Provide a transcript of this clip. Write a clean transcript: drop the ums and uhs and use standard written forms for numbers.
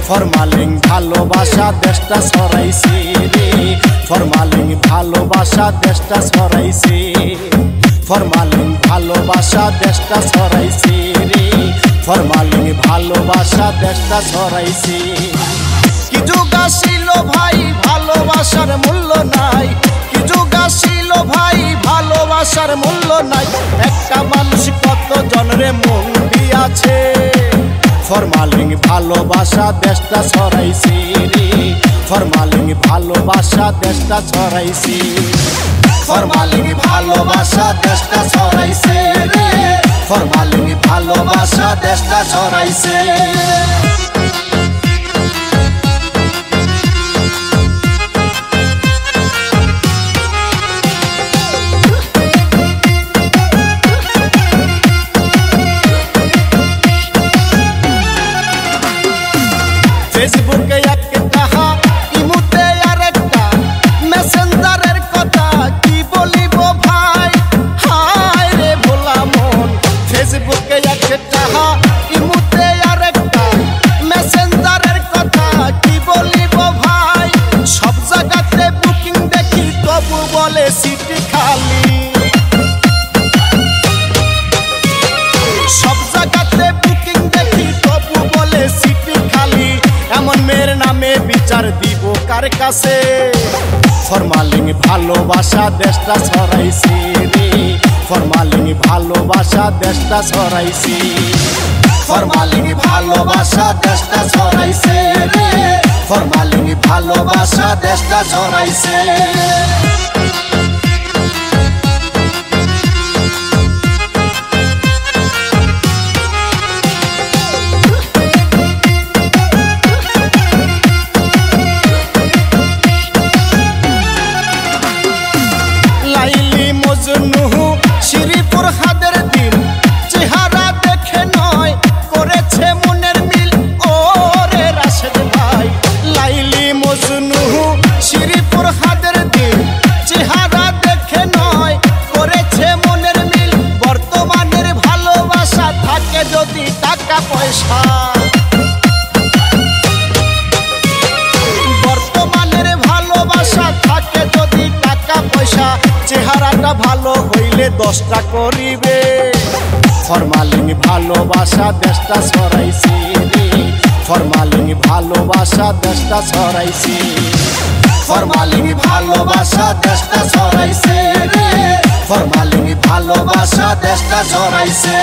Formalin ভালোবাসা দেশটা ছড়াইছে রে, ফরমালিন ভালোবাসা দেশটা ছড়াইছে, ফরমালিন ভালোবাসা দেশটা ছড়াইছে রে, ফরমালিন ভালোবাসা দেশটা ছড়াইছে। কি যুগ আসিল ভাই ভালোবাসার মূল্য নাই, কি যুগ আসিল ভাই ভালোবাসার মূল্য নাই, একটা মানুষ কত জনরে মন দিয়াছে। ফরমালিন ভালোবাসা দেশটা ছড়াইছে রে, ফরমালিন ভালোবাসা দেশটা ছড়াইছে, ফরমালিন ভালোবাসা দেশটা ছড়াইছে রে, ফরমালিন ভালোবাসা দেশটা ছড়াইছে। ফেসবুকে একটা ইমুতে আরেকটা মেসেঞ্জারের কথা কি বলিব ভাই, হায় রে ভোলা মন। ফেসবুকে একটা ইমুতে আরেকটা মেসেঞ্জারের কথা কি বলিব ভাই, সব জায়গাতে বুকিং দেখি তবু বলে সিটি খালি, সব জায়গাতে বুকিং দেখি তবু বলে সিটি খালি। এমন মেয়ের নামে বিচার দিব কার কাছে, ফরমালিন ভালোবাসা দেশটা ছড়াইছে রে, ফরমালিন ভালোবাসা দেশটা ছড়াইছে, ফরমালিন ভালোবাসা দেশটা ছড়াইছে রে, ফরমালিন ভালোবাসা দেশটা ছড়াইছে। শ্রীপুর হাদের দিন চেহারা দেখে নয় করেছে মনের মিল, ও রে রাশেদ ভাই। লাইলি মজনু শ্রীপুর হাদের দিন চেহারা দেখে নয় করেছে মনের মিল, বর্তমানের ভালোবাসা থাকে যদি টাকা পয়সা, বর্তমানের ভালোবাসা থাকে যদি টাকা পয়সা, চেহারাটা ভালো হইলে 10টা করিবে। ফরমালিন ভালোবাসা দেশটা ছড়াইছে রে, ফরমালিন ভালোবাসা দেশটা ছড়াইছে, ফরমালিন ভালোবাসা দেশটা ছড়াইছে রে, ফরমালিন ভালোবাসা দেশটা ছড়াইছে।